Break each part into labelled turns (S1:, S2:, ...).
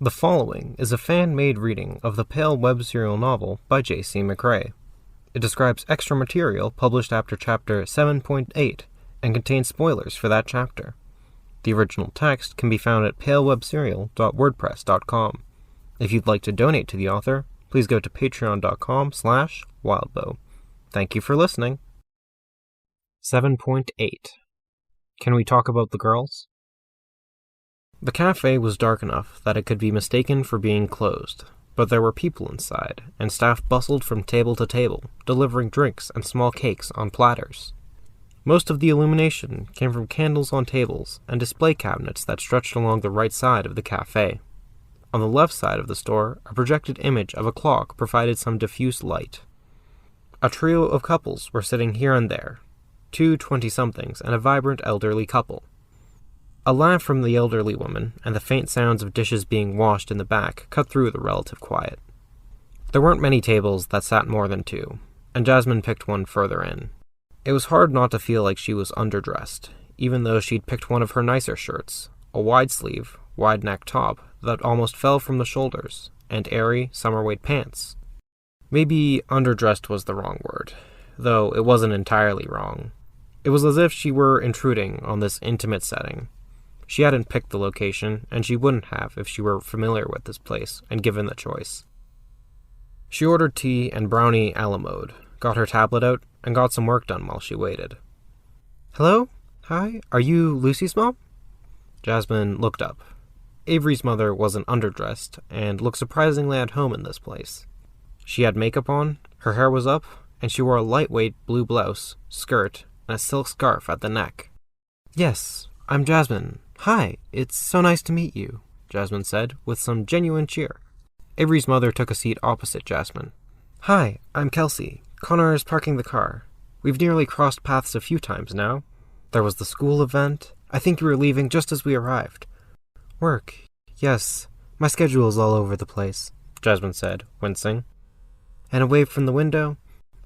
S1: The following is a fan-made reading of the Pale web serial novel by J.C. McCrae. It describes extra material published after Chapter 7.8 and contains spoilers for that chapter. The original text can be found at palewebserial.wordpress.com. If you'd like to donate to the author, please go to patreon.com/wildbow. Thank you for listening. 7.8. Can we talk about the girls? The cafe was dark enough that it could be mistaken for being closed, but there were people inside, and staff bustled from table to table, delivering drinks and small cakes on platters. Most of the illumination came from candles on tables and display cabinets that stretched along the right side of the cafe. On the left side of the store, a projected image of a clock provided some diffuse light. A trio of couples were sitting here and there, two 20-somethings and a vibrant elderly couple. A laugh from the elderly woman and the faint sounds of dishes being washed in the back cut through the relative quiet. There weren't many tables that sat more than two, and Jasmine picked one further in. It was hard not to feel like she was underdressed, even though she'd picked one of her nicer shirts, a wide-sleeve, wide-neck top that almost fell from the shoulders, and airy, summer-weight pants. Maybe underdressed was the wrong word, though it wasn't entirely wrong. It was as if she were intruding on this intimate setting. She hadn't picked the location, and she wouldn't have if she were familiar with this place and given the choice. She ordered tea and brownie a la mode, got her tablet out, and got some work done while she waited. "Hello? Hi, are you Lucy's mom?" Jasmine looked up. Avery's mother wasn't underdressed, and looked surprisingly at home in this place. She had makeup on, her hair was up, and she wore a lightweight blue blouse, skirt, and a silk scarf at the neck. "Yes, I'm Jasmine. Hi, it's so nice to meet you," Jasmine said, with some genuine cheer. Avery's mother took a seat opposite Jasmine. "Hi, I'm Kelsey. Connor is parking the car. We've nearly crossed paths a few times now. There was the school event. I think you were leaving just as we arrived." "Work. Yes, my schedule is all over the place," Jasmine said, wincing. "And away from the window?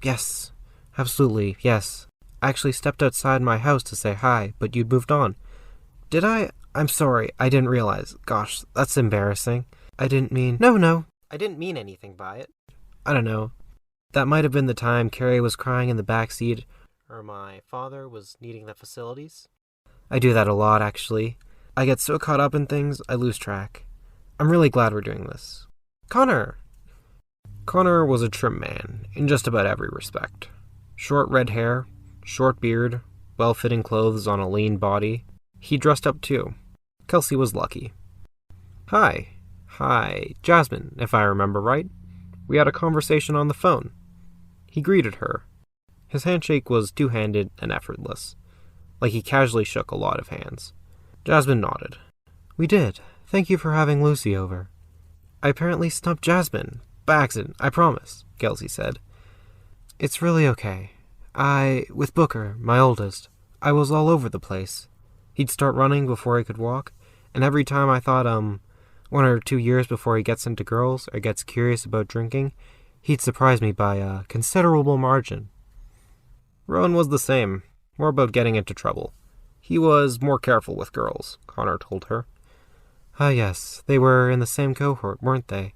S1: Yes, absolutely, yes. I actually stepped outside my house to say hi, but you'd moved on. Did I? I'm sorry, I didn't realize. Gosh, that's embarrassing. I didn't mean... No, I didn't mean anything by it. I don't know. That might have been the time Carrie was crying in the back seat, or my father was needing the facilities. I do that a lot, actually. I get so caught up in things, I lose track. I'm really glad we're doing this. Connor! Connor was a trim man, in just about every respect. Short red hair, short beard, well-fitting clothes on a lean body. He dressed up too. Kelsey was lucky. Hi, Jasmine, if I remember right. We had a conversation on the phone." He greeted her. His handshake was two-handed and effortless, like he casually shook a lot of hands. Jasmine nodded. "We did. Thank you for having Lucy over." "I apparently stumped Jasmine. By accident, I promise," Kelsey said. "It's really okay. With Booker, my oldest, I was all over the place. He'd start running before he could walk, and every time I thought, 1 or 2 years before he gets into girls or gets curious about drinking, he'd surprise me by a considerable margin." Rowan was the same, more about getting into trouble. He was more careful with girls, Connor told her. "Ah, yes, they were in the same cohort, weren't they?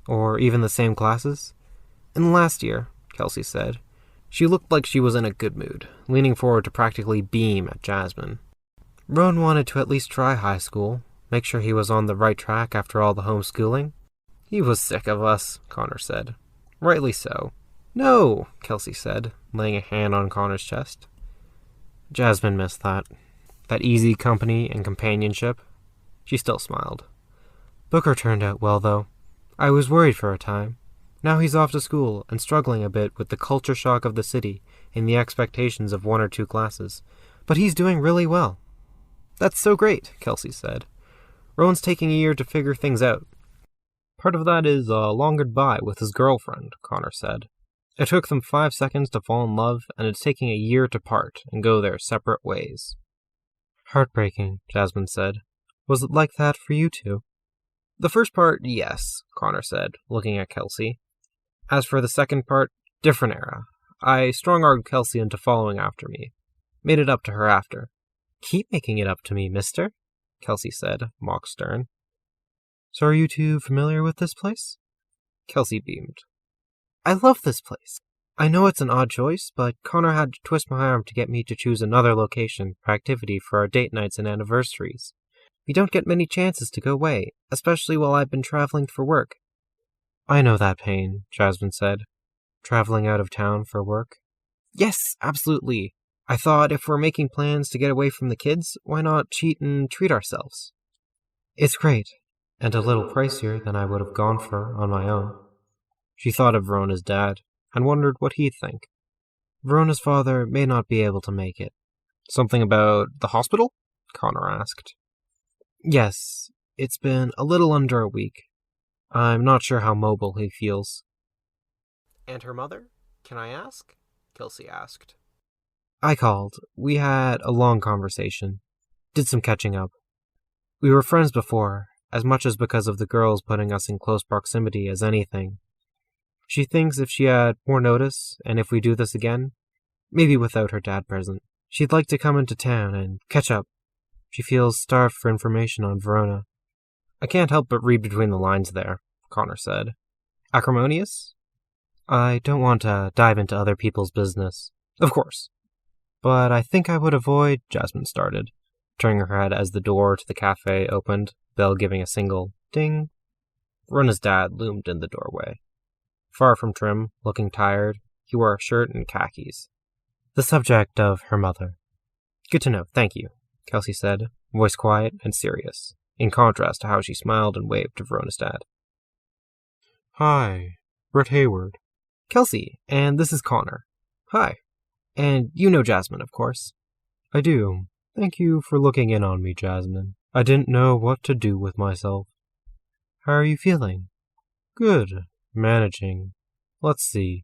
S1: Or even the same classes?" "In the last year," Kelsey said. She looked like she was in a good mood, leaning forward to practically beam at Jasmine. Rowan wanted to at least try high school, make sure he was on the right track after all the homeschooling. "He was sick of us," Connor said. "Rightly so." "No," Kelsey said, laying a hand on Connor's chest. Jasmine missed that easy company and companionship. She still smiled. "Booker turned out well, though. I was worried for a time. Now he's off to school and struggling a bit with the culture shock of the city and the expectations of 1 or 2 classes. But he's doing really well." "That's so great," Kelsey said. "Rowan's taking a year to figure things out." "Part of that is a long goodbye with his girlfriend," Connor said. "It took them 5 seconds to fall in love, and it's taking a year to part and go their separate ways." "Heartbreaking," Jasmine said. "Was it like that for you two?" "The first part, yes," Connor said, looking at Kelsey. "As for the second part, different era. I strong-armed Kelsey into following after me. Made it up to her after." "Keep making it up to me, mister," Kelsey said, mock stern. So are you two familiar with this place? Kelsey beamed. I love this place. I know it's an odd choice, but Connor had to twist my arm to get me to choose another location for activity for our date nights and anniversaries. We don't get many chances to go away, especially while I've been traveling for work. I know that pain, Jasmine said. Traveling out of town for work? Yes, absolutely. I thought if we're making plans to get away from the kids, why not cheat and treat ourselves? It's great, and a little pricier than I would have gone for on my own. She thought of Verona's dad, and wondered what he'd think. Verona's father may not be able to make it. Something about the hospital? Connor asked. Yes, it's been a little under a week. I'm not sure how mobile he feels. And her mother? Can I ask? Kelsey asked. I called. We had a long conversation. Did some catching up. We were friends before, as much as because of the girls putting us in close proximity as anything. She thinks if she had more notice, and if we do this again, maybe without her dad present, she'd like to come into town and catch up. She feels starved for information on Verona. I can't help but read between the lines there, Connor said. Acrimonious? I don't want to dive into other people's business. Of course. But I think I would avoid, Jasmine started, turning her head as the door to the cafe opened, bell giving a single ding. Verona's dad loomed in the doorway. Far from trim, looking tired, he wore a shirt and khakis. The subject of her mother. Good to know, thank you, Kelsey said, voice quiet and serious, in contrast to how she smiled and waved to Verona's dad. Hi, Brett Hayward. Kelsey, and this is Connor. Hi. And you know Jasmine, of course. I do. Thank you for looking in on me, Jasmine. I didn't know what to do with myself. How are you feeling? Good. Managing. Let's see.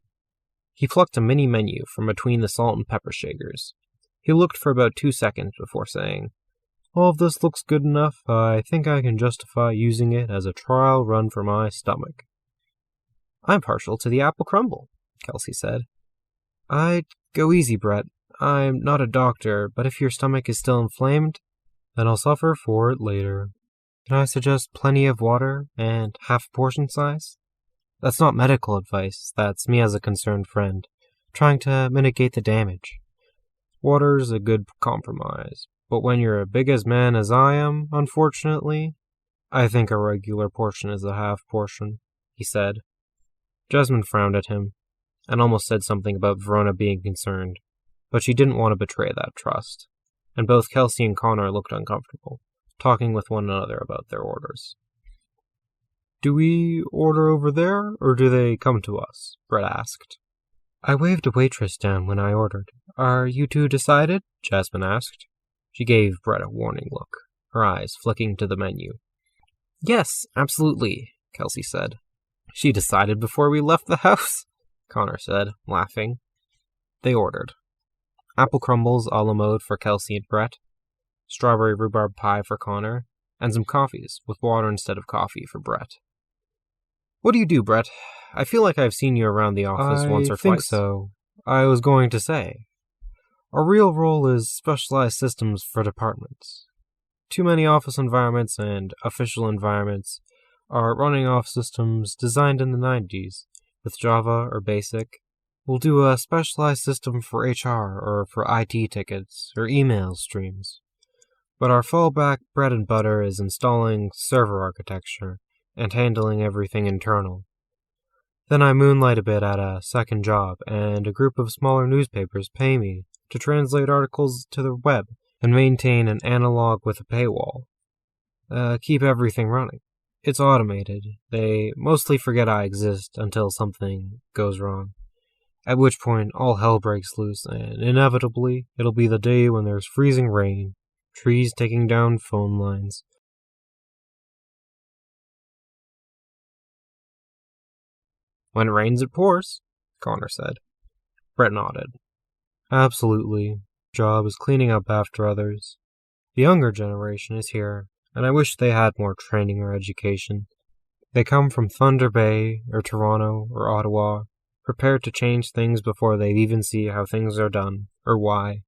S1: He plucked a mini menu from between the salt and pepper shakers. He looked for about 2 seconds before saying, All of this looks good enough. I think I can justify using it as a trial run for my stomach. I'm partial to the apple crumble, Kelsey said. I'd go easy, Brett. I'm not a doctor, but if your stomach is still inflamed, then I'll suffer for it later. Can I suggest plenty of water and half portion size? That's not medical advice. That's me as a concerned friend, trying to mitigate the damage. Water's a good compromise, but when you're as big a man as I am, unfortunately, I think a regular portion is a half portion, he said. Jasmine frowned at him, and almost said something about Verona being concerned, but she didn't want to betray that trust, and both Kelsey and Connor looked uncomfortable, talking with one another about their orders. Do we order over there, or do they come to us? Brett asked. I waved a waitress down when I ordered. Are you two decided? Jasmine asked. She gave Brett a warning look, her eyes flicking to the menu. Yes, absolutely, Kelsey said. She decided before we left the house, Connor said, laughing. They ordered. Apple crumbles a la mode for Kelsey and Brett, strawberry rhubarb pie for Connor, and some coffees with water instead of coffee for Brett. What do you do, Brett? I feel like I've seen you around the office once or twice. I think so. I was going to say. Our real role is specialized systems for departments. Too many office environments and official environments are running off systems designed in the 90s, with Java or BASIC. We'll do a specialized system for HR or for IT tickets or email streams. But our fallback bread and butter is installing server architecture and handling everything internal. Then I moonlight a bit at a second job, and a group of smaller newspapers pay me to translate articles to the web and maintain an analog with a paywall. Keep everything running. It's automated. They mostly forget I exist until something goes wrong, at which point all hell breaks loose, and inevitably it'll be the day when there's freezing rain, trees taking down phone lines. When it rains, it pours, Connor said. Brett nodded. Absolutely. Job is cleaning up after others. The younger generation is here, and I wish they had more training or education. They come from Thunder Bay, or Toronto, or Ottawa, prepared to change things before they even see how things are done, or why.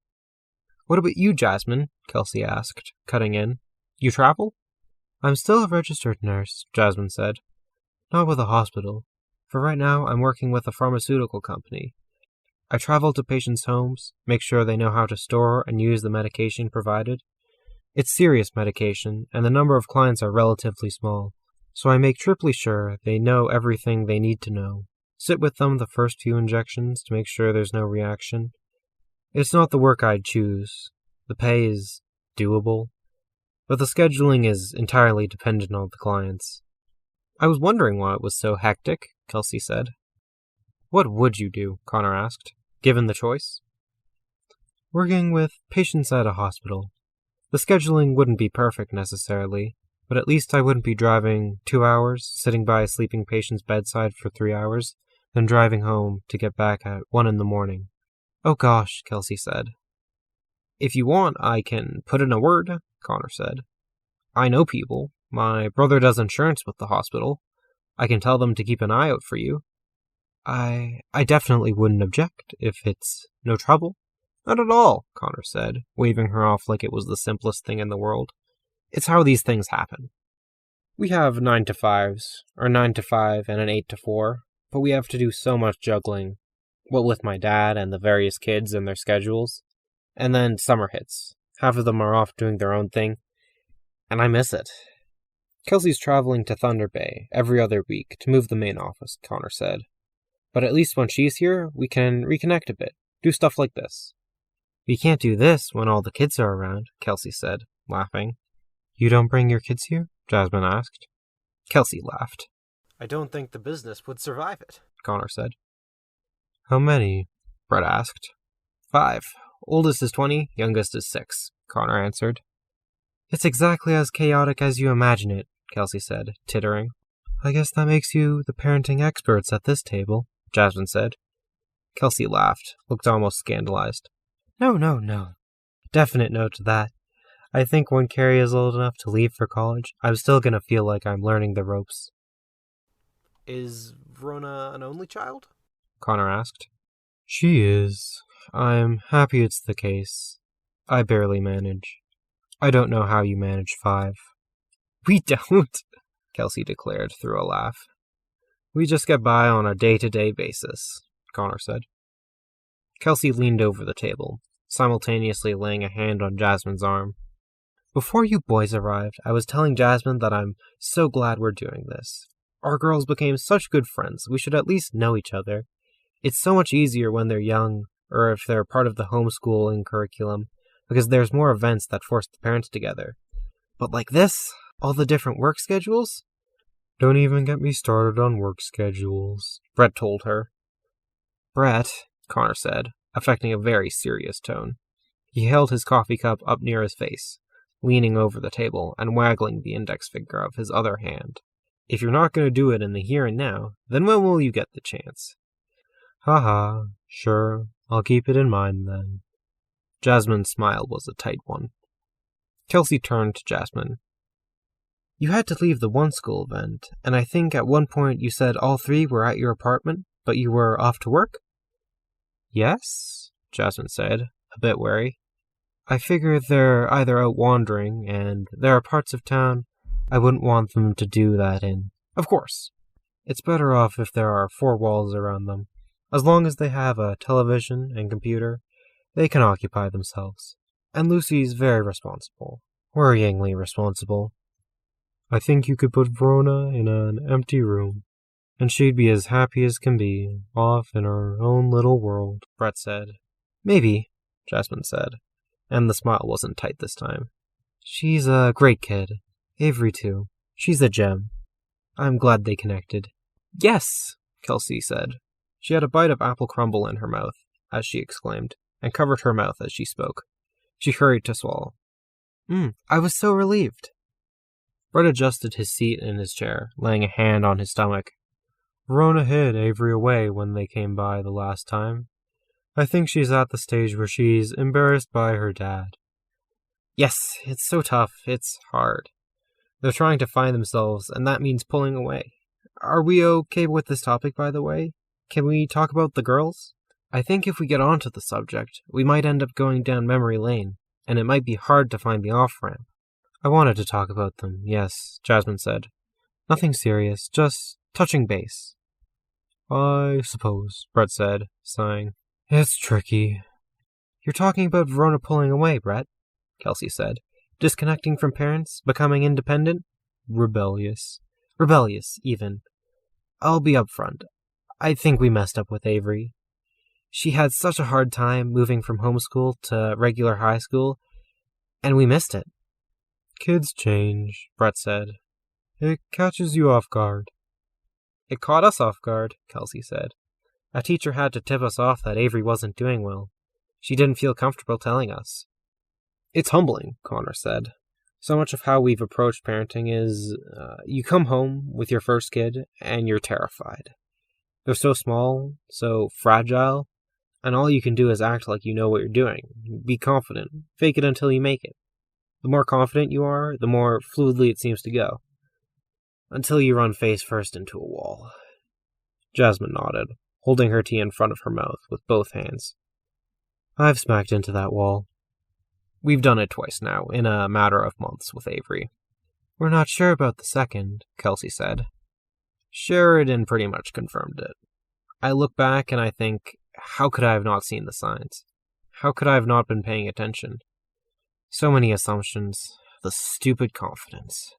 S1: What about you, Jasmine? Kelsey asked, cutting in. You travel? I'm still a registered nurse, Jasmine said. Not with a hospital. For right now, I'm working with a pharmaceutical company. I travel to patients' homes, make sure they know how to store and use the medication provided. It's serious medication, and the number of clients are relatively small, so I make triply sure they know everything they need to know. Sit with them the first few injections to make sure there's no reaction. It's not the work I'd choose. The pay is doable, but the scheduling is entirely dependent on the clients. I was wondering why it was so hectic, Kelsey said. What would you do? Connor asked, given the choice. Working with patients at a hospital. The scheduling wouldn't be perfect necessarily, but at least I wouldn't be driving 2 hours, sitting by a sleeping patient's bedside for 3 hours, then driving home to get back at 1 in the morning. Oh gosh, Kelsey said. If you want, I can put in a word, Connor said. I know people. My brother does insurance with the hospital. I can tell them to keep an eye out for you. I definitely wouldn't object if it's no trouble. Not at all, Connor said, waving her off like it was the simplest thing in the world. It's how these things happen. We have 9 to 5s, or 9 to 5 and an 8 to 4, but we have to do so much juggling. What with my dad and the various kids and their schedules. And then summer hits. Half of them are off doing their own thing, and I miss it. Kelsey's traveling to Thunder Bay every other week to move the main office, Connor said. But at least when she's here, we can reconnect a bit, do stuff like this. We can't do this when all the kids are around, Kelsey said, laughing. You don't bring your kids here? Jasmine asked. Kelsey laughed. I don't think the business would survive it, Connor said. How many? Brett asked. 5. Oldest is 20, youngest is 6, Connor answered. It's exactly as chaotic as you imagine it, Kelsey said, tittering. I guess that makes you the parenting experts at this table, Jasmine said. Kelsey laughed, looked almost scandalized. No. Definite no to that. I think when Carrie is old enough to leave for college, I'm still going to feel like I'm learning the ropes. Is Verona an only child? Connor asked. She is. I'm happy it's the case. I barely manage. I don't know how you manage 5. We don't, Kelsey declared through a laugh. We just get by on a day-to-day basis, Connor said. Kelsey leaned over the table, simultaneously laying a hand on Jasmine's arm. Before you boys arrived, I was telling Jasmine that I'm so glad we're doing this. Our girls became such good friends, we should at least know each other. It's so much easier when they're young, or if they're part of the homeschooling curriculum, because there's more events that force the parents together. But like this, all the different work schedules? Don't even get me started on work schedules, Brett told her. Brett, Connor said, affecting a very serious tone. He held his coffee cup up near his face, leaning over the table and waggling the index finger of his other hand. If you're not going to do it in the here and now, then when will you get the chance? Haha, sure, I'll keep it in mind then. Jasmine's smile was a tight one. Kelsey turned to Jasmine. You had to leave the one school event, and I think at one point you said all 3 were at your apartment, but you were off to work? Yes, Jasmine said, a bit wary. I figure they're either out wandering, and there are parts of town I wouldn't want them to do that in. Of course. It's better off if there are 4 walls around them. As long as they have a television and computer, they can occupy themselves. And Lucy's very responsible. Worryingly responsible. I think you could put Verona in an empty room, and she'd be as happy as can be, off in her own little world, Brett said. Maybe, Jasmine said, and the smile wasn't tight this time. She's a great kid. Avery, too. She's a gem. I'm glad they connected. Yes, Kelsey said. She had a bite of apple crumble in her mouth, as she exclaimed, and covered her mouth as she spoke. She hurried to swallow. I was so relieved. Brett adjusted his seat in his chair, laying a hand on his stomach. Verona hid Avery away when they came by the last time. I think she's at the stage where she's embarrassed by her dad. Yes, it's so tough. It's hard. They're trying to find themselves, and that means pulling away. Are we okay with this topic, by the way? Can we talk about the girls? I think if we get onto the subject, we might end up going down memory lane, and it might be hard to find the off-ramp. I wanted to talk about them, yes, Jasmine said. Nothing serious, just touching base. I suppose, Brett said, sighing. It's tricky. You're talking about Verona pulling away, Brett, Kelsey said. Disconnecting from parents, becoming independent? Rebellious. Rebellious, even. I'll be upfront. I think we messed up with Avery. She had such a hard time moving from homeschool to regular high school, and we missed it. Kids change, Brett said. It catches you off guard. It caught us off guard, Kelsey said. A teacher had to tip us off that Avery wasn't doing well. She didn't feel comfortable telling us. It's humbling, Connor said. So much of how we've approached parenting is, you come home with your first kid, and you're terrified. They're so small, so fragile, and all you can do is act like you know what you're doing. Be confident. Fake it until you make it. The more confident you are, the more fluidly it seems to go. Until you run face first into a wall. Jasmine nodded, holding her tea in front of her mouth with both hands. I've smacked into that wall. We've done it twice now, in a matter of months with Avery. We're not sure about the second, Kelsey said. Sheridan pretty much confirmed it. I look back and I think, how could I have not seen the signs? How could I have not been paying attention? So many assumptions. The stupid confidence.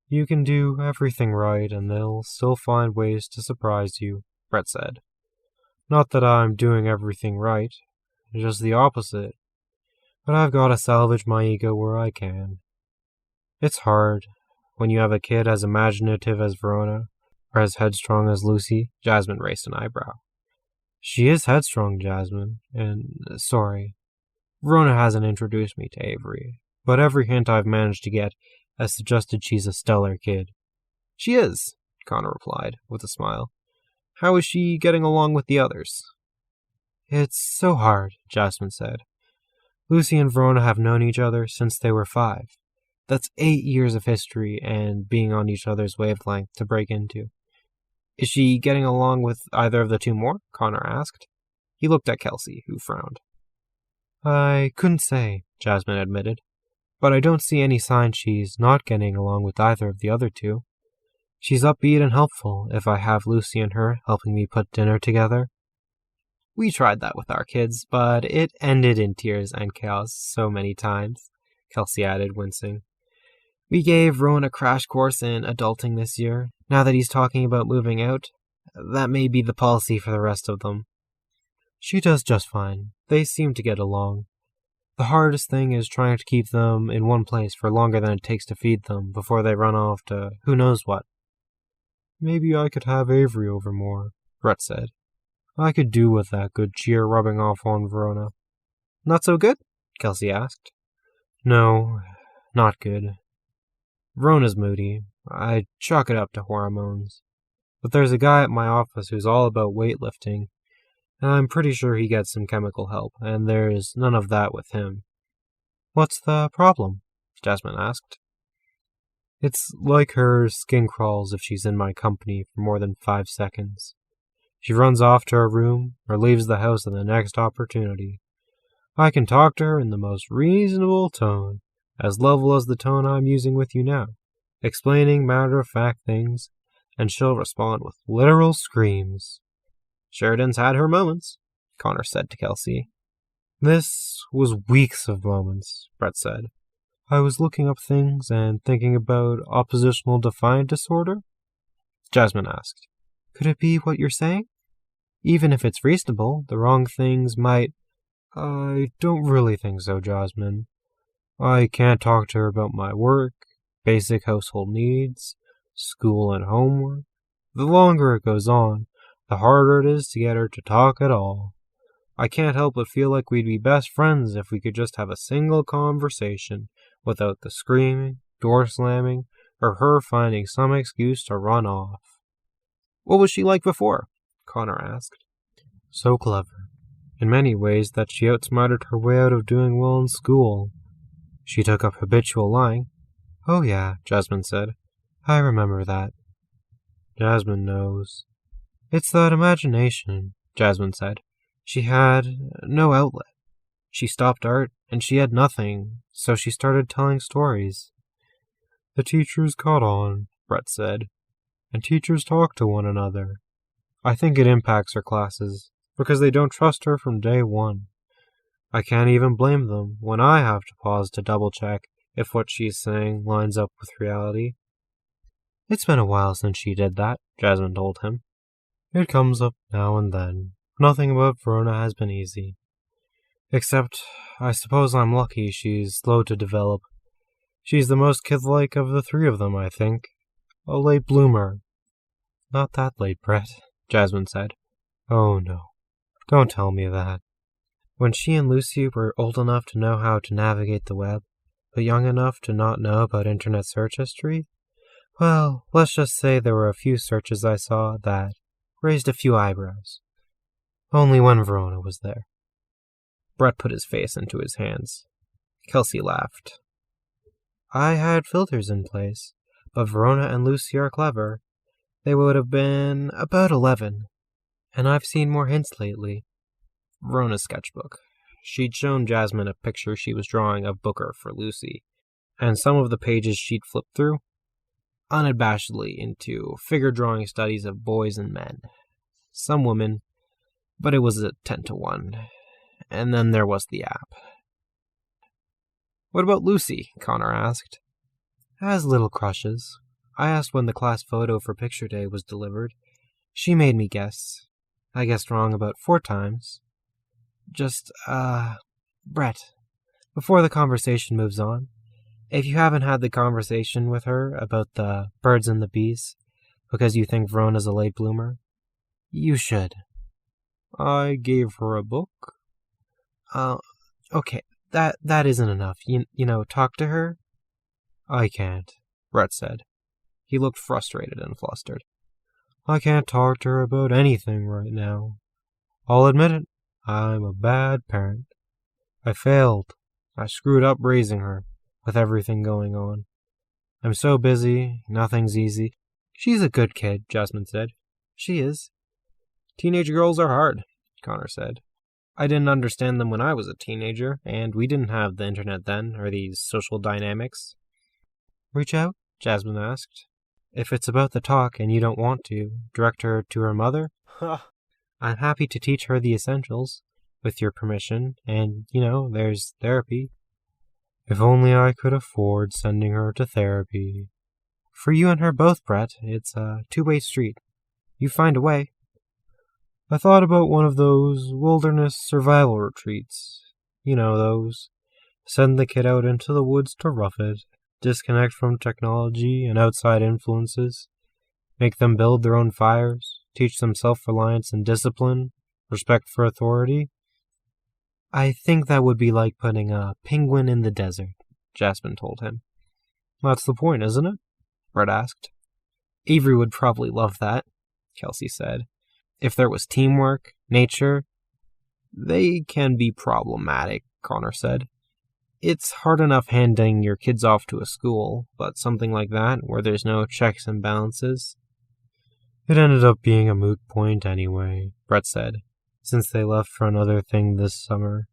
S1: You can do everything right and they'll still find ways to surprise you, Brett said. Not that I'm doing everything right, just the opposite. But I've got to salvage my ego where I can. It's hard when you have a kid as imaginative as Verona, or as headstrong as Lucy. Jasmine raised an eyebrow. She is headstrong, Jasmine, and sorry. Verona hasn't introduced me to Avery, but every hint I've managed to get has suggested she's a stellar kid. She is, Connor replied, with a smile. How is she getting along with the others? It's so hard, Jasmine said. Lucy and Verona have known each other since they were 5. That's 8 years of history and being on each other's wavelength to break into. Is she getting along with either of the two more? Connor asked. He looked at Kelsey, who frowned. I couldn't say, Jasmine admitted, but I don't see any sign she's not getting along with either of the other two. She's upbeat and helpful if I have Lucy and her helping me put dinner together. We tried that with our kids, but it ended in tears and chaos so many times, Kelsey added, wincing. We gave Rowan a crash course in adulting this year. Now that he's talking about moving out, that may be the policy for the rest of them. She does just fine. They seem to get along. The hardest thing is trying to keep them in one place for longer than it takes to feed them before they run off to who knows what. Maybe I could have Avery over more, Brett said. I could do with that good cheer rubbing off on Verona. Not so good? Kelsey asked. No, not good. Verona's moody. I chalk it up to hormones. But there's a guy at my office who's all about weightlifting, and I'm pretty sure he gets some chemical help, and there's none of that with him. What's the problem? Jasmine asked. It's like her skin crawls if she's in my company for more than 5 seconds. She runs off to her room or leaves the house at the next opportunity. I can talk to her in the most reasonable tone, as level as the tone I'm using with you now, explaining matter-of-fact things, and she'll respond with literal screams. Sheridan's had her moments, Connor said to Kelsey. This was weeks of moments, Brett said. I was looking up things and thinking about oppositional defiant disorder. Jasmine asked, Could it be what you're saying? Even if it's reasonable, the wrong things might... I don't really think so, Jasmine. I can't talk to her about my work, basic household needs, school and homework. The longer it goes on, the harder it is to get her to talk at all. I can't help but feel like we'd be best friends if we could just have a single conversation without the screaming, door slamming, or her finding some excuse to run off. What was she like before? Connor asked. So clever. In many ways that she outsmarted her way out of doing well in school. She took up habitual lying. Oh yeah, Jasmine said. I remember that. Jasmine knows. It's that imagination, Jasmine said. She had no outlet. She stopped art, and she had nothing, so she started telling stories. The teachers caught on, Brett said, and teachers talk to one another. I think it impacts her classes, because they don't trust her from day one. I can't even blame them when I have to pause to double-check if what she's saying lines up with reality. It's been a while since she did that, Jasmine told him. It comes up now and then. Nothing about Verona has been easy. Except, I suppose I'm lucky she's slow to develop. She's the most kid-like of the three of them, I think. A late bloomer. Not that late, Brett, Jasmine said. Oh no, don't tell me that. When she and Lucy were old enough to know how to navigate the web, but young enough to not know about internet search history, well, let's just say there were a few searches I saw that raised a few eyebrows. Only when Verona was there. Brett put his face into his hands. Kelsey laughed. I had filters in place, but Verona and Lucy are clever. They would have been about 11, and I've seen more hints lately. Verona's sketchbook. She'd shown Jasmine a picture she was drawing of Booker for Lucy, and some of the pages she'd flipped through, unabashedly into figure-drawing studies of boys and men. Some women, but it was a 10-to-1. And then there was the app. What about Lucy? Connor asked. Has little crushes. I asked when the class photo for picture day was delivered. She made me guess. I guessed wrong about 4 times. Brett, before the conversation moves on, if you haven't had the conversation with her about the birds and the bees, because you think Verona's a late bloomer, you should. I gave her a book. Okay, that isn't enough. You know, talk to her? I can't, Brett said. He looked frustrated and flustered. I can't talk to her about anything right now. I'll admit it, I'm a bad parent. I failed. I screwed up raising her, with everything going on. I'm so busy, nothing's easy. She's a good kid, Jasmine said. She is. Teenage girls are hard, Connor said. I didn't understand them when I was a teenager, and we didn't have the internet then, or these social dynamics. Reach out? Jasmine asked. If it's about the talk and you don't want to, direct her to her mother? I'm happy to teach her the essentials, with your permission, and, there's therapy. If only I could afford sending her to therapy. For you and her both, Brett, it's a 2-way street. You find a way. I thought about one of those wilderness survival retreats. You know those. Send the kid out into the woods to rough it, disconnect from technology and outside influences, make them build their own fires, teach them self-reliance and discipline, respect for authority. I think that would be like putting a penguin in the desert, Jasmine told him. That's the point, isn't it? Brett asked. Avery would probably love that, Kelsey said. If there was teamwork, nature, they can be problematic, Connor said. It's hard enough handing your kids off to a school, but something like that, where there's no checks and balances. It ended up being a moot point anyway, Brett said, since they left for another thing this summer.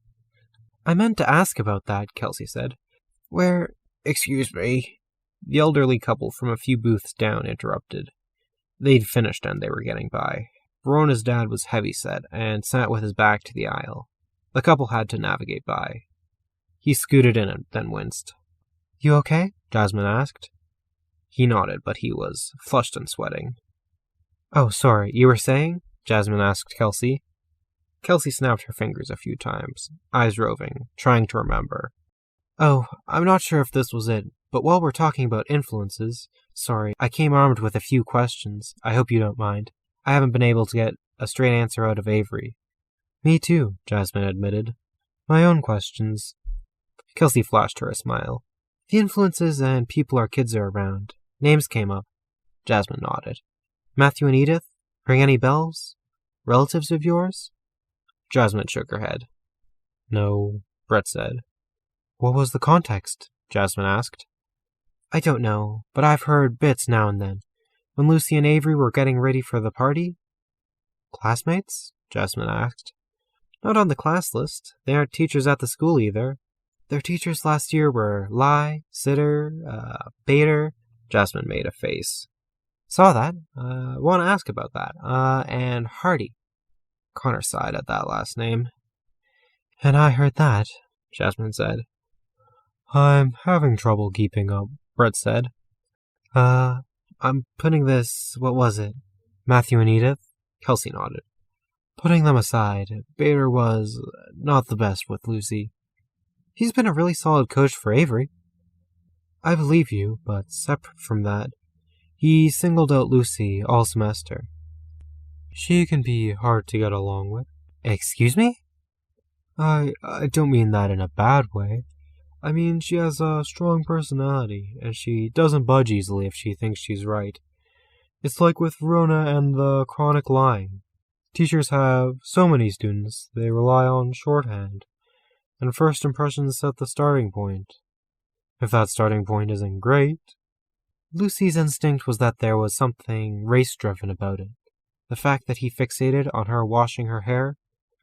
S1: I meant to ask about that, Kelsey said. Excuse me. The elderly couple from a few booths down interrupted. They'd finished and they were getting by. Verona's dad was heavy-set and sat with his back to the aisle. The couple had to navigate by. He scooted in and then winced. You okay? Jasmine asked. He nodded, but he was flushed and sweating. Oh, sorry, you were saying? Jasmine asked Kelsey. Kelsey snapped her fingers a few times, eyes roving, trying to remember. Oh, I'm not sure if this was it, but while we're talking about influences, sorry, I came armed with a few questions. I hope you don't mind. I haven't been able to get a straight answer out of Avery. Me too, Jasmine admitted. My own questions. Kelsey flashed her a smile. The influences and people our kids are around. Names came up. Jasmine nodded. Matthew and Edith? Ring any bells? Relatives of yours? Jasmine shook her head. No, Brett said. What was the context? Jasmine asked. I don't know, but I've heard bits now and then. When Lucy and Avery were getting ready for the party? Classmates? Jasmine asked. Not on the class list. They aren't teachers at the school either. Their teachers last year were Lai, Sitter, Bader. Jasmine made a face. Saw that. Want to ask about that. And Hardy. Connor sighed at that last name. And I heard that, Jasmine said. I'm having trouble keeping up, Brett said. I'm putting this, what was it? Matthew and Edith? Kelsey nodded. Putting them aside, Bader was not the best with Lucy. He's been a really solid coach for Avery. I believe you, but separate from that, he singled out Lucy all semester. She can be hard to get along with. Excuse me? I don't mean that in a bad way. I mean, she has a strong personality, and she doesn't budge easily if she thinks she's right. It's like with Verona and the chronic lying. Teachers have so many students, they rely on shorthand, and first impressions set the starting point. If that starting point isn't great... Lucy's instinct was that there was something race-driven about it. The fact that he fixated on her washing her hair,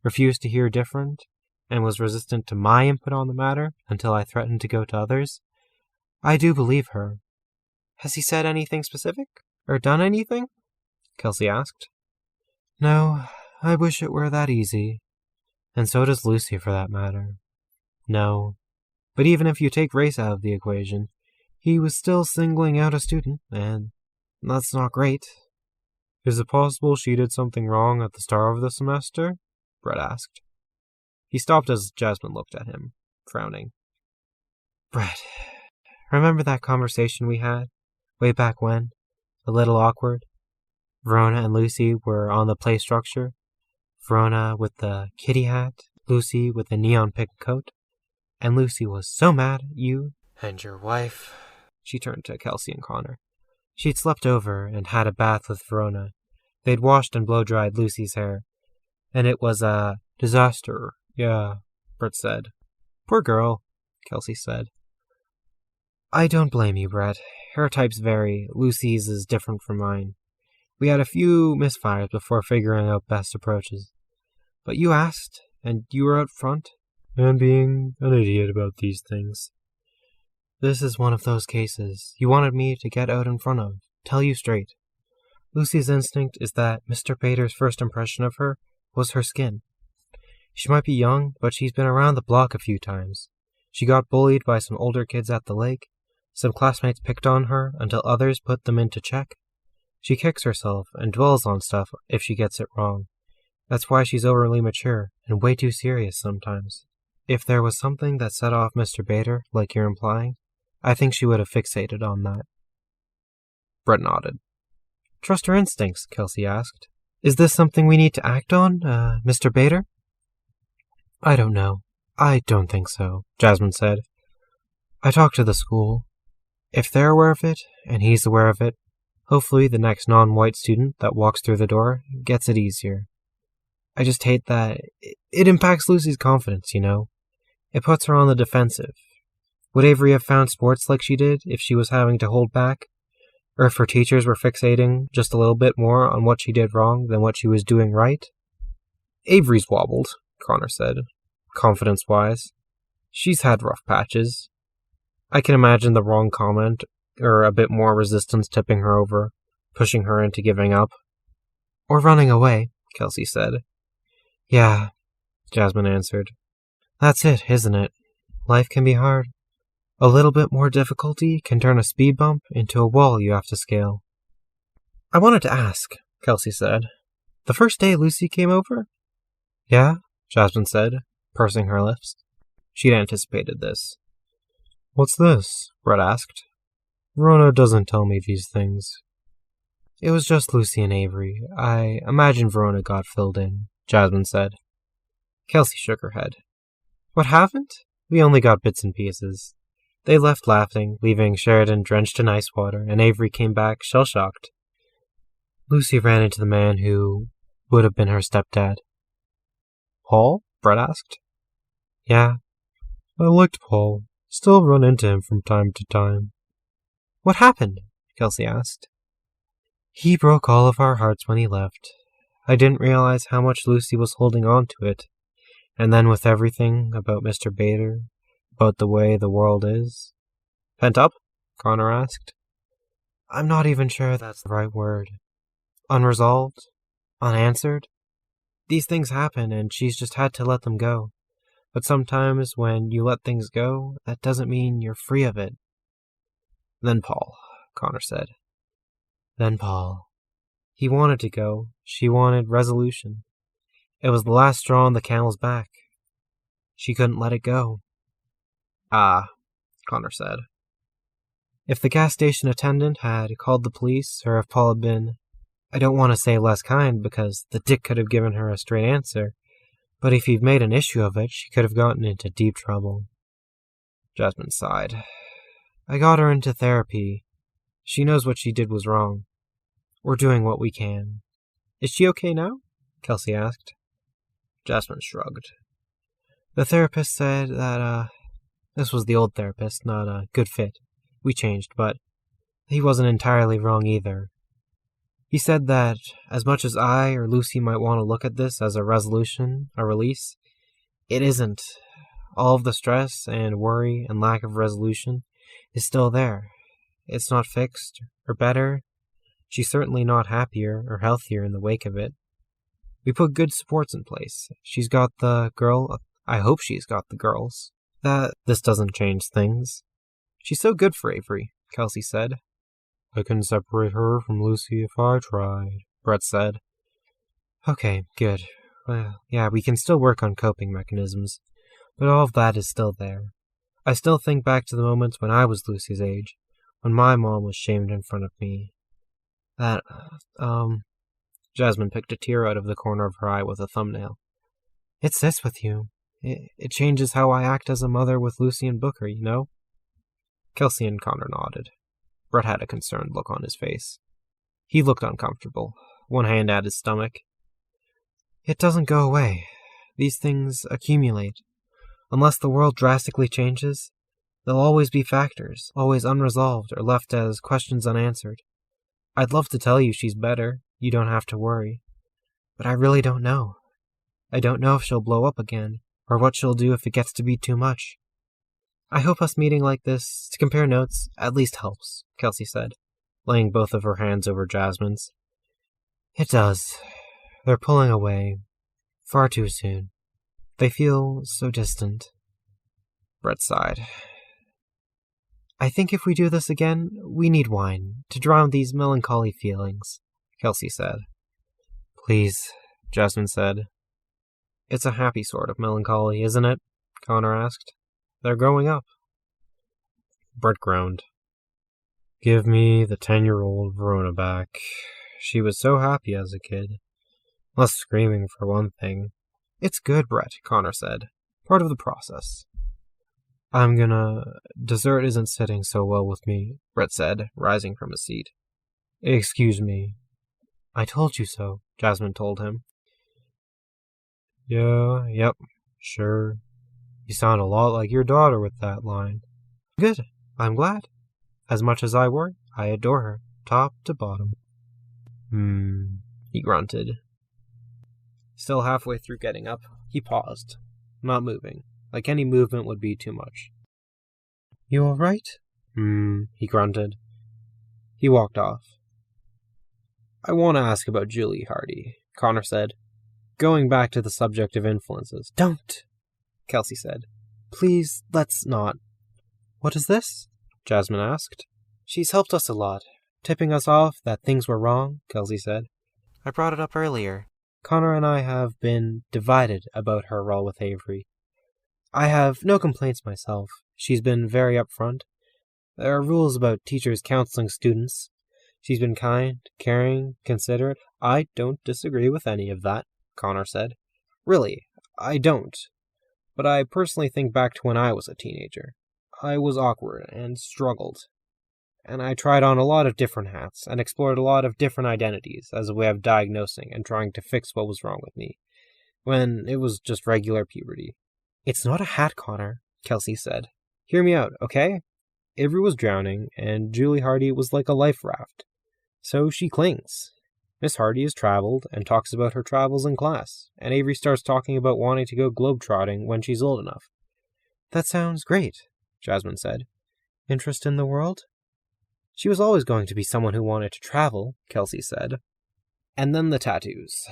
S1: refused to hear different, and was resistant to my input on the matter until I threatened to go to others. I do believe her. Has he said anything specific? Or done anything? Kelsey asked. No, I wish it were that easy. And so does Lucy, for that matter. No. But even if you take race out of the equation, he was still singling out a student, and that's not great. Is it possible she did something wrong at the start of the semester? Brett asked. He stopped as Jasmine looked at him, frowning. Brett, remember that conversation we had, way back when? A little awkward. Verona and Lucy were on the play structure. Verona with the kitty hat, Lucy with the neon pink coat. And Lucy was so mad at you. And your wife. She turned to Kelsey and Connor. She'd slept over and had a bath with Verona. They'd washed and blow-dried Lucy's hair. And it was a disaster. Yeah, Brett said. Poor girl, Kelsey said. I don't blame you, Brett. Hair types vary. Lucy's is different from mine. We had a few misfires before figuring out best approaches. But you asked, and you were out front. And being an idiot about these things. This is one of those cases you wanted me to get out in front of. Tell you straight. Lucy's instinct is that Mr. Bader's first impression of her was her skin. She might be young, but she's been around the block a few times. She got bullied by some older kids at the lake. Some classmates picked on her until others put them into check. She kicks herself and dwells on stuff if she gets it wrong. That's why she's overly mature and way too serious sometimes. If there was something that set off Mr. Bader, like you're implying, I think she would have fixated on that. Brett nodded. Trust her instincts, Kelsey asked. Is this something we need to act on, Mr. Bader? I don't know. I don't think so, Jasmine said. I talked to the school. If they're aware of it, and he's aware of it, hopefully the next non-white student that walks through the door gets it easier. I just hate that it impacts Lucy's confidence, you know? It puts her on the defensive. Would Avery have found sports like she did if she was having to hold back? Or if her teachers were fixating just a little bit more on what she did wrong than what she was doing right? Avery's wobbled, Connor said, confidence-wise. She's had rough patches. I can imagine the wrong comment, or a bit more resistance tipping her over, pushing her into giving up. Or running away, Kelsey said. Yeah, Jasmine answered. That's it, isn't it? Life can be hard. A little bit more difficulty can turn a speed bump into a wall you have to scale. I wanted to ask, Kelsey said. The first day Lucy came over? Yeah, Jasmine said, pursing her lips. She'd anticipated this. What's this? Brett asked. Verona doesn't tell me these things. It was just Lucy and Avery. I imagine Verona got filled in, Jasmine said. Kelsey shook her head. What happened? We only got bits and pieces. They left laughing, leaving Sheridan drenched in ice water, and Avery came back shell-shocked. Lucy ran into the man who would have been her stepdad. Paul? Brett asked. Yeah. I liked Paul. Still run into him from time to time. What happened? Kelsey asked. He broke all of our hearts when he left. I didn't realize how much Lucy was holding on to it. And then with everything about Mr. Bader, about the way the world is... Pent up? Connor asked. I'm not even sure that's the right word. Unresolved? Unanswered? These things happen, and she's just had to let them go. But sometimes when you let things go, that doesn't mean you're free of it. Then Paul, Connor said. Then Paul. He wanted to go. She wanted resolution. It was the last straw on the camel's back. She couldn't let it go. Ah, Connor said. If the gas station attendant had called the police, or if Paul had been, I don't want to say less kind, because the dick could have given her a straight answer, but if he'd made an issue of it, she could have gotten into deep trouble. Jasmine sighed. I got her into therapy. She knows what she did was wrong. We're doing what we can. Is she okay now? Kelsey asked. Jasmine shrugged. The therapist said that, this was the old therapist, not a good fit. We changed, but he wasn't entirely wrong either. He said that, as much as I or Lucy might want to look at this as a resolution, a release, it isn't. All of the stress and worry and lack of resolution is still there. It's not fixed or better. She's certainly not happier or healthier in the wake of it. We put good supports in place. She's got the girl. I hope she's got the girls. This doesn't change things. She's so good for Avery, Kelsey said. I couldn't separate her from Lucy if I tried, Brett said. Okay, good. Well, yeah, we can still work on coping mechanisms, but all of that is still there. I still think back to the moments when I was Lucy's age, when my mom was shamed in front of me. Jasmine picked a tear out of the corner of her eye with a thumbnail. It sits with you. It changes how I act as a mother with Lucy and Booker, you know? Kelsey and Connor nodded. Brett had a concerned look on his face. He looked uncomfortable, one hand at his stomach. It doesn't go away. These things accumulate. Unless the world drastically changes, there'll always be factors, always unresolved or left as questions unanswered. I'd love to tell you she's better, you don't have to worry. But I really don't know. I don't know if she'll blow up again, or what she'll do if it gets to be too much. I hope us meeting like this, to compare notes, at least helps, Kelsey said, laying both of her hands over Jasmine's. It does. They're pulling away. Far too soon. They feel so distant. Brett sighed. I think if we do this again, we need wine, to drown these melancholy feelings, Kelsey said. Please, Jasmine said. It's a happy sort of melancholy, isn't it? Connor asked. They're growing up. Brett groaned. Give me the 10-year-old Verona back. She was so happy as a kid. Less screaming, for one thing. It's good, Brett, Connor said. Part of the process. Dessert isn't sitting so well with me, Brett said, rising from his seat. Excuse me. I told you so, Jasmine told him. Yep, sure. You sound a lot like your daughter with that line. Good, I'm glad. As much as I worry, I adore her, top to bottom. He grunted. Still halfway through getting up, he paused, not moving, like any movement would be too much. You all right? He grunted. He walked off. I want to ask about Julie Hardy, Connor said, going back to the subject of influences. Don't, Kelsey said. Please, let's not. What is this? Jasmine asked. She's helped us a lot, tipping us off that things were wrong, Kelsey said. I brought it up earlier. Connor and I have been divided about her role with Avery. I have no complaints myself. She's been very upfront. There are rules about teachers counseling students. She's been kind, caring, considerate. I don't disagree with any of that, Connor said. Really, I don't. But I personally think back to when I was a teenager. I was awkward and struggled. And I tried on a lot of different hats and explored a lot of different identities as a way of diagnosing and trying to fix what was wrong with me, when it was just regular puberty. It's not a hat, Connor, Kelsey said. Hear me out, okay? Avery was drowning, and Julie Hardy was like a life raft. So she clings. Miss Hardy has traveled and talks about her travels in class, and Avery starts talking about wanting to go globetrotting when she's old enough. That sounds great, Jasmine said. Interest in the world? She was always going to be someone who wanted to travel, Kelsey said. And then the tattoos.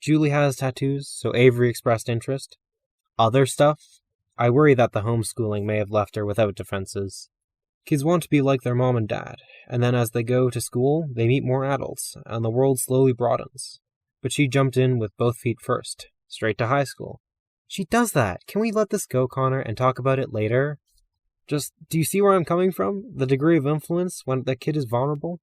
S1: Julie has tattoos, so Avery expressed interest. Other stuff? I worry that the homeschooling may have left her without defenses. Kids want to be like their mom and dad, and then as they go to school, they meet more adults, and the world slowly broadens. But she jumped in with both feet first, straight to high school. She does that. Can we let this go, Connor, and talk about it later? Just, do you see where I'm coming from? The degree of influence when the kid is vulnerable?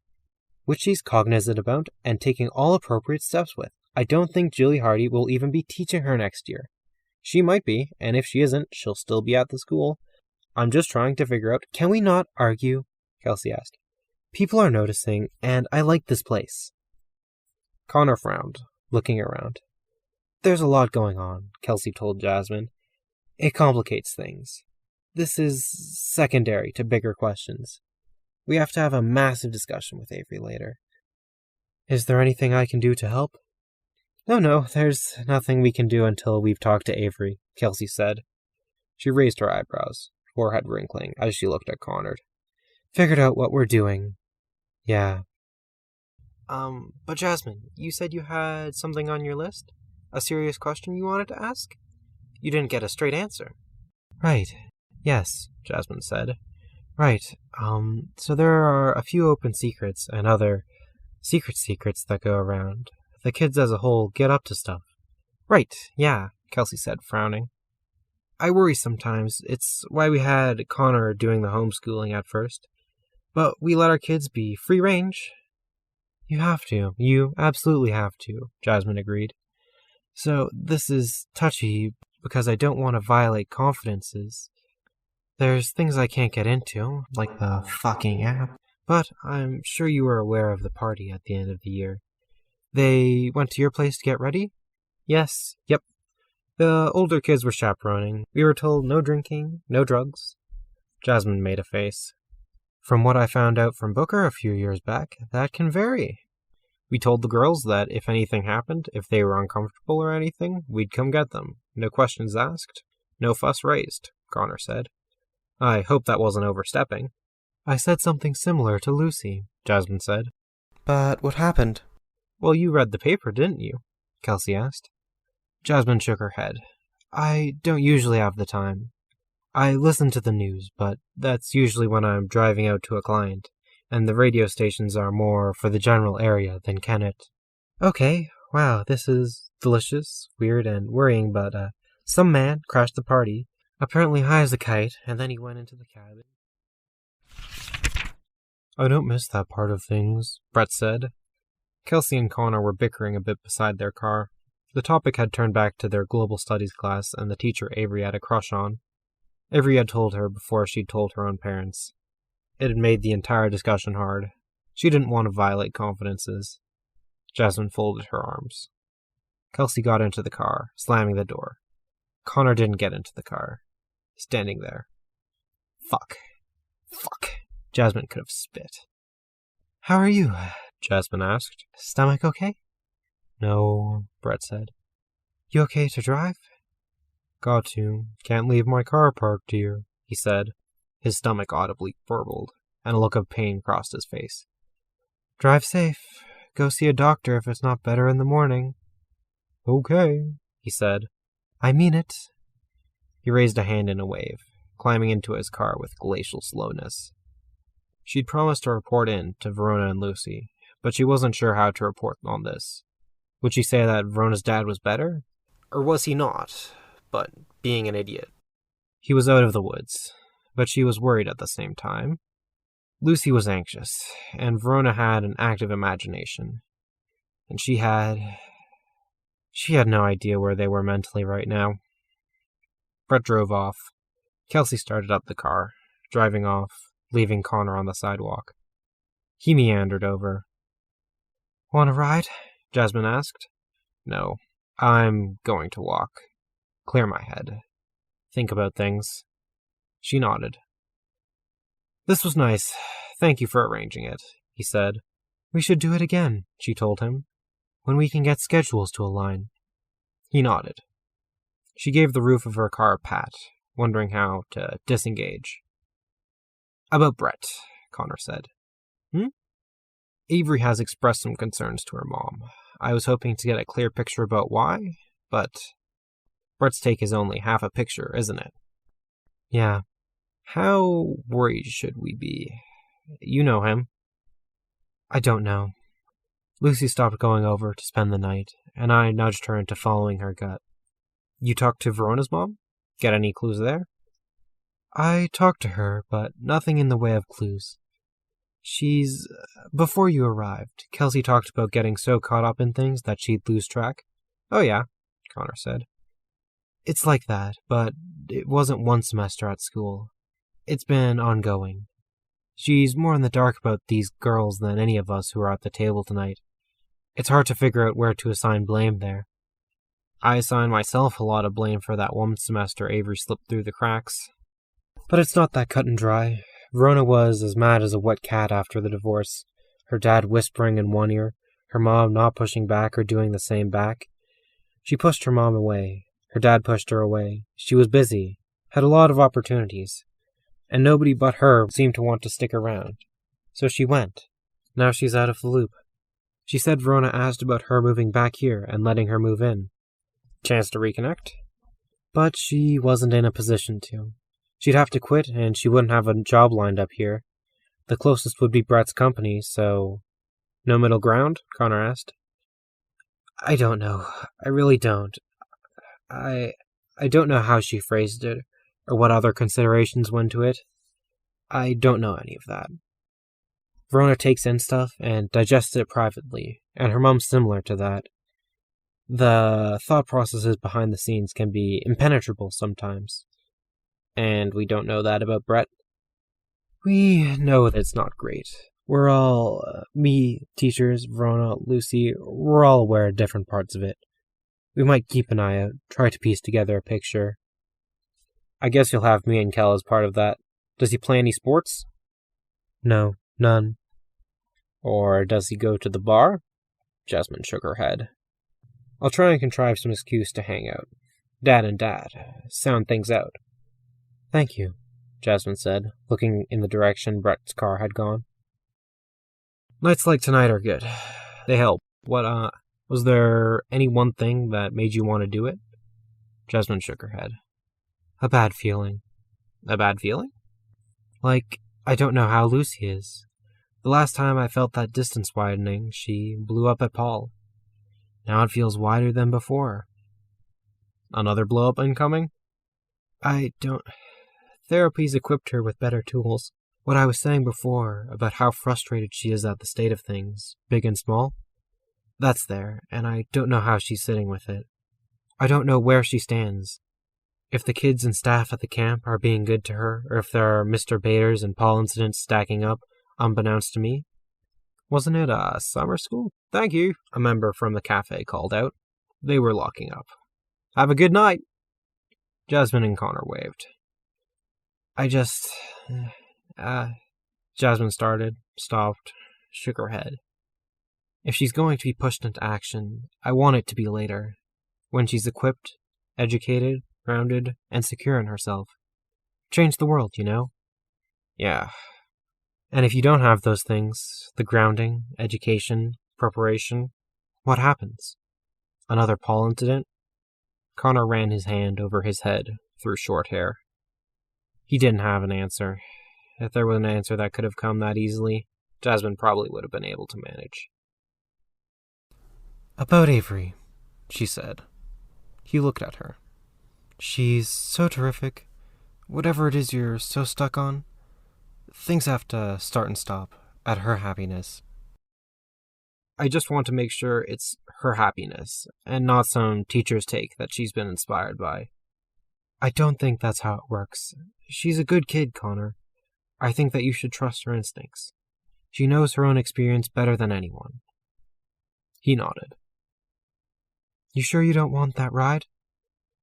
S1: Which she's cognizant about and taking all appropriate steps with. I don't think Julie Hardy will even be teaching her next year. She might be, and if she isn't, she'll still be at the school. I'm just trying to figure out, can we not argue? Kelsey asked. People are noticing, and I like this place. Connor frowned, looking around. There's a lot going on, Kelsey told Jasmine. It complicates things. This is secondary to bigger questions. We have to have a massive discussion with Avery later. Is there anything I can do to help? No, there's nothing we can do until we've talked to Avery, Kelsey said. She raised her eyebrows, forehead wrinkling, as she looked at Connor. Figured out what we're doing. Yeah. But Jasmine, you said you had something on your list? A serious question you wanted to ask? You didn't get a straight answer. Right. Yes, Jasmine said. Right. So there are a few open secrets and other secrets that go around. The kids as a whole get up to stuff. Right, yeah, Kelsey said, frowning. I worry sometimes. It's why we had Connor doing the homeschooling at first. But we let our kids be free range. You have to. You absolutely have to, Jasmine agreed. So this is touchy because I don't want to violate confidences. There's things I can't get into, like the fucking app. But I'm sure you were aware of the party at the end of the year. They went to your place to get ready? Yes, yep. The older kids were chaperoning. We were told no drinking, no drugs. Jasmine made a face. From what I found out from Booker a few years back, that can vary. We told the girls that if anything happened, if they were uncomfortable or anything, we'd come get them. No questions asked, no fuss raised, Connor said. I hope that wasn't overstepping. I said something similar to Lucy, Jasmine said. But what happened? Well, you read the paper, didn't you? Kelsey asked. Jasmine shook her head. I don't usually have the time. I listen to the news, but that's usually when I'm driving out to a client, and the radio stations are more for the general area than Kennett. Okay, wow, this is delicious, weird, and worrying, but some man crashed the party, apparently high as a kite, and then he went into the cabin. I don't miss that part of things, Brett said. Kelsey and Connor were bickering a bit beside their car. The topic had turned back to their global studies class and the teacher Avery had a crush on. Avery had told her before she'd told her own parents. It had made the entire discussion hard. She didn't want to violate confidences. Jasmine folded her arms. Kelsey got into the car, slamming the door. Connor didn't get into the car. Standing there. Fuck. Jasmine could have spit. How are you? Jasmine asked. Stomach okay? No, Brett said. You okay to drive? Got to. Can't leave my car parked here, he said. His stomach audibly burbled, and a look of pain crossed his face. Drive safe. Go see a doctor if it's not better in the morning. Okay, he said. I mean it. He raised a hand in a wave, climbing into his car with glacial slowness. She'd promised to report in to Verona and Lucy, but she wasn't sure how to report on this. Would she say that Verona's dad was better? Or was he not, but being an idiot? He was out of the woods, but she was worried at the same time. Lucy was anxious, and Verona had an active imagination. And she had no idea where they were mentally right now. Brett drove off. Kelsey started up the car, driving off, leaving Connor on the sidewalk. He meandered over. Want a ride? Jasmine asked. No, I'm going to walk. Clear my head. Think about things. She nodded. This was nice. Thank you for arranging it, he said. We should do it again, she told him. when we can get schedules to align. He nodded. She gave the roof of her car a pat, wondering how to disengage. About Brett, Connor said. Avery has expressed some concerns to her mom. I was hoping to get a clear picture about why, but Brett's take is only half a picture, isn't it? Yeah. How worried should we be? You know him. I don't know. Lucy stopped going over to spend the night, and I nudged her into following her gut. You talked to Verona's mom? Get any clues there? I talked to her, but nothing in the way of clues. Before you arrived, Kelsey talked about getting so caught up in things that she'd lose track. Oh yeah, Connor said. It's like that, but it wasn't one semester at school. It's been ongoing. She's more in the dark about these girls than any of us who are at the table tonight. It's hard to figure out where to assign blame there. I assign myself a lot of blame for that one semester Avery slipped through the cracks. But it's not that cut and dry. Verona was as mad as a wet cat after the divorce, her dad whispering in one ear, her mom not pushing back or doing the same back. She pushed her mom away. Her dad pushed her away. She was busy, had a lot of opportunities, and nobody but her seemed to want to stick around. So she went. Now she's out of the loop. She said Verona asked about her moving back here and letting her move in. Chance to reconnect? But she wasn't in a position to. She'd have to quit, and she wouldn't have a job lined up here. The closest would be Brett's company, so... No middle ground? Connor asked. I don't know. I really don't. I don't know how she phrased it, or what other considerations went to it. I don't know any of that. Verona takes in stuff and digests it privately, and her mom's similar to that. The thought processes behind the scenes can be impenetrable sometimes. And we don't know that about Brett. We know that it's not great. We're all, me, teachers, Verona, Lucy, we're all aware of different parts of it. We might keep an eye out, try to piece together a picture. I guess you'll have me and Kel as part of that. Does he play any sports? No, none. Or does he go to the bar? Jasmine shook her head. I'll try and contrive some excuse to hang out. Dad and Dad. Sound things out. Thank you, Jasmine said, looking in the direction Brett's car had gone. Nights like tonight are good. They help. Was there any one thing that made you want to do it? Jasmine shook her head. A bad feeling. A bad feeling? Like, I don't know how Lucy is. The last time I felt that distance widening, she blew up at Paul. Now it feels wider than before. Another blow-up incoming? Therapy's equipped her with better tools. What I was saying before about how frustrated she is at the state of things, big and small, that's there, and I don't know how she's sitting with it. I don't know where she stands. If the kids and staff at the camp are being good to her, or if there are Mr. Baders and Paul incidents stacking up, unbeknownst to me. Wasn't it summer school? Thank you, a member from the cafe called out. They were locking up. Have a good night. Jasmine and Connor waved. Jasmine started, stopped, shook her head. If she's going to be pushed into action, I want it to be later, when she's equipped, educated, grounded, and secure in herself. Change the world, you know? Yeah. And if you don't have those things, the grounding, education, preparation, what happens? Another Paul incident? Connor ran his hand over his head through short hair. He didn't have an answer. If there was an answer that could have come that easily, Jasmine probably would have been able to manage. About Avery, she said. He looked at her. She's so terrific. Whatever it is you're so stuck on, things have to start and stop at her happiness. I just want to make sure it's her happiness, and not some teacher's take that she's been inspired by. I don't think that's how it works. She's a good kid, Connor. I think that you should trust her instincts. She knows her own experience better than anyone. He nodded. You sure you don't want that ride?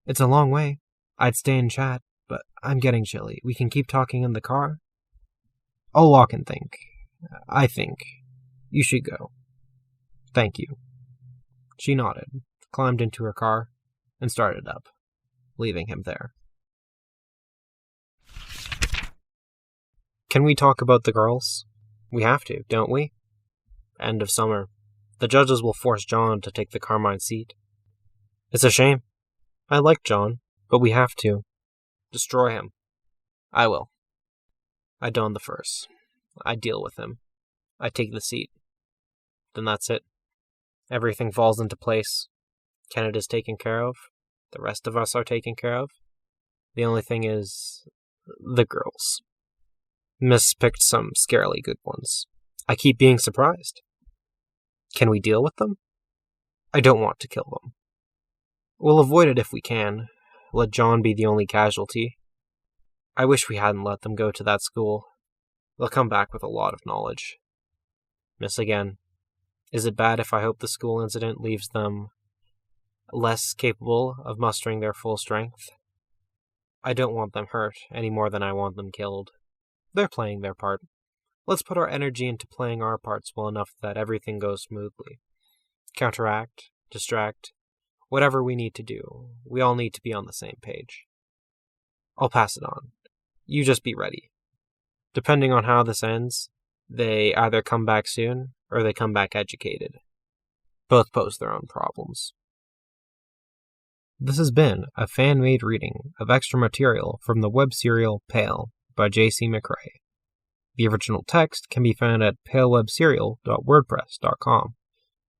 S1: It's a long way. I'd stay and chat, but I'm getting chilly. We can keep talking in the car. I'll walk and think. I think. You should go. Thank you. She nodded, climbed into her car, and started up, leaving him there. Can we talk about the girls? We have to, don't we? End of summer. The judges will force John to take the Carmine seat. It's a shame. I like John, but we have to. Destroy him. I will. I don the furs. I deal with him. I take the seat. Then that's it. Everything falls into place. Canada's taken care of. The rest of us are taken care of. The only thing is the girls. Miss picked some scarily good ones. I keep being surprised. Can we deal with them? I don't want to kill them. We'll avoid it if we can. Let John be the only casualty. I wish we hadn't let them go to that school. They'll come back with a lot of knowledge. Miss again. Is it bad if I hope the school incident leaves them less capable of mustering their full strength? I don't want them hurt any more than I want them killed. They're playing their part. Let's put our energy into playing our parts well enough that everything goes smoothly. Counteract, distract, whatever we need to do. We all need to be on the same page. I'll pass it on. You just be ready. Depending on how this ends, they either come back soon or they come back educated. Both pose their own problems. This has been a fan-made reading of extra material from the web serial Pale by J.C. McCrae. The original text can be found at palewebserial.wordpress.com.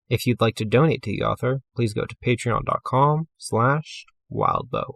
S1: If you'd like to donate to the author, please go to patreon.com/wildbow.